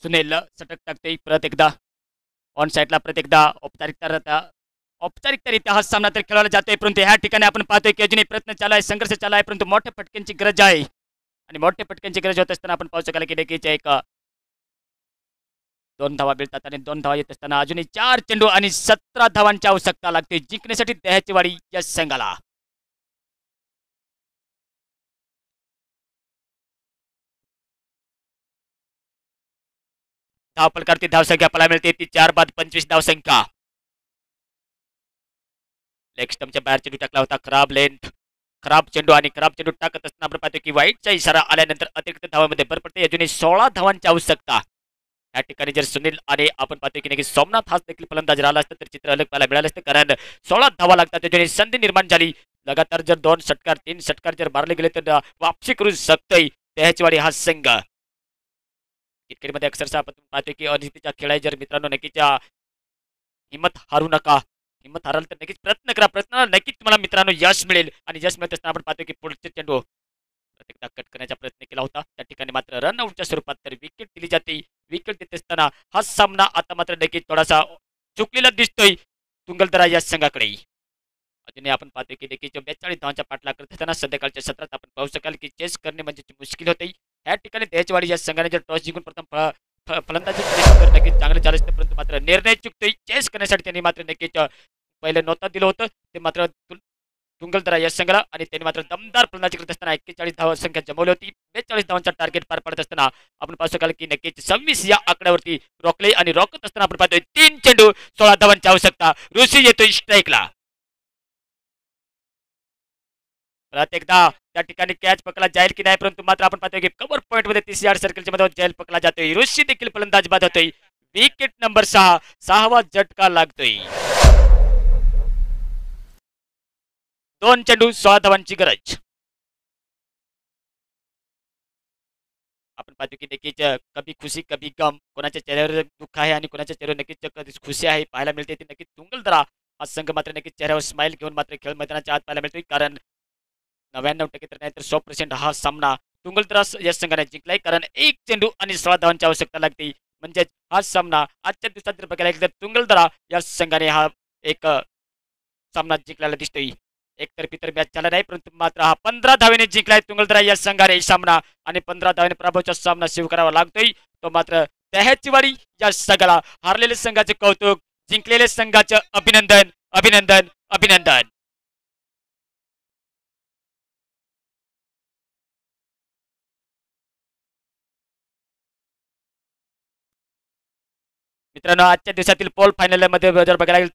सुनील सटक टाकते परत एकदा ऑन साईडला परत एकदा औपचारिकतारित्या हा सामना तर खेळला जातोय परंतु ह्या ठिकाणी आपण पाहतोय की अजूनही प्रयत्न चालू आहे संघर्ष चालू आहे परंतु मोठ्या फटक्यांची गरज आहे. आणि मोठ्या फटक्यांची गरज होत असताना आपण पाहू शकाल की नक्कीच एक 2 धावा मिळतात आणि 2 धावा येत असताना अजूनही 4 चेंडू आणि 17 धावांची आवश्यकता लागते जिंकण्यासाठी दह्याची वाडी या संघाला. धावपलकारती धावसंख्या पाहायला मिळते ती 4 बाद 25 धावसंख्या. लेग स्टम्पच्या बाहेर चेंडू टाकला होता खराब चेंडू आणि खराब चेंडू टाकत असताना आपण पाहतो की वाईटचा इशारा आल्यानंतर अतिरिक्त धावामध्ये भर पडते. अजूनही 16 धावांची आवश्यकता. या ठिकाणी जर सुनील आणि आपण पाहतो की नाही सोमनाथ हाच देखील फलंदाज राहिला असतं तर चित्र अलग पाहायला मिळालं असतं कारण 16 धावा लागतात अजूनही संधी निर्माण झाली. लगातार जर 2 षटकार 3 षटकार जर मारले गेले तर वापसी करू शकतोय दह्याचीवाडी हा संघ. क्रिकेटमध्ये अक्षरशः आपण पाहतो की अनिश्चितच्या खेळ आहे जर मित्रांनो नक्कीच हिंमत हारू नका. हिंमत हाराल तर नक्कीच प्रयत्न करा प्रयत्न नक्कीच तुम्हाला मित्रांनो यश मिळेल. आणि यश मिळत असताना आपण पाहतो की पुढचे चेंडू प्रत्येकदा कट करण्याचा प्रयत्न केला होता त्या ठिकाणी मात्र रन आउटच्या स्वरूपात तर विकेट दिली जाते. विकेट देत असताना हा सामना आता मात्र नक्कीच थोडासा चुकलेला दिसतोय तुंगलदरा या संघाकडे. अजूनही आपण पाहतो की देखील 42 धावांचा पाठलाग करत असताना संध्याकाळच्या सत्रात आपण पाहू शकाल की चेस करणे म्हणजे मुश्किल होते. या ठिकाणी त्याचवाडी या संघाने जर टॉस जिंकून प्रथम फलंदाजी केली तर नक्कीच चांगलं झालं असतं, परंतु मात्र निर्णय चुकतोय. चेस करण्यासाठी त्यांनी मात्र नक्कीच पहिले नौता दिलं होतं ते मात्र तुंगलदरा या संघाला, आणि त्यांनी मात्र दमदार फलंदाजी करत असताना 41 धावा संख्या जमवली होती. 42 धावांचा टार्गेट पार पडत असताना आपण पाहू शकाल की नक्कीच 26 या आकड्यावरती रोखले, आणि रोखत असताना आपण पाहतोय 3 चेंडू 16 धावांची आवश्यकता. ऋषी येतोय स्ट्राईकला. परत एकदा त्या ठिकाणी कॅच पकडला जाईल की नाही, परंतु मात्र आपण पाहतोय की कव्हर पॉईंट मध्ये 30 यार्ड सर्कलच्या मध्ये जाईल पकडला जातोय. ऋषी देखील फलंदाज बाद होतोय. विकेट नंबर 6, 6वा झटका लागतोय. 2 चेंडू 16 धावांची गरज. आपण पाहतो की नक्कीच कभी खुशी कभी गम, कोणाच्या चेहऱ्यावर दुःख आहे आणि कोणाच्या चेहऱ्यावर नक्कीच कधी खुशी आहे पाहायला मिळते. ती नक्कीच तुंगलदरा हा संघ मात्र नक्कीच चेहऱ्यावर स्माइल घेऊन मात्र खेळ मैदानाच्या आत पाहायला मिळतोय, कारण 99% तर नाही तर 100% हा सामना तुंगलदरा या संघाने जिंकलाय, कारण 1 चेंडू आणि 16 धावांची आवश्यकता लागते. म्हणजेच हा सामना आजच्या दिवसात जर बघायला गेलं तर तुंगलदरा या संघाने हा एक सामना जिंकलेला दिसतोय. एकतर्फी तर मॅच झाला नाही, परंतु मात्र हा 15 धावेने जिंकलाय तुंगलदरा या संघाने सामना, आणि 15 धावेने पराभवाचा सामना स्वीकारावा लागतोय. तो मात्र त्याचीवाडी या संघाला हारलेल्या संघाचे कौतुक, जिंकलेल्या संघाचं अभिनंदन, अभिनंदन, अभिनंदन. मित्रांनो, आजच्या दिवसातील पोल फायनल मध्ये जर बघायला गेलं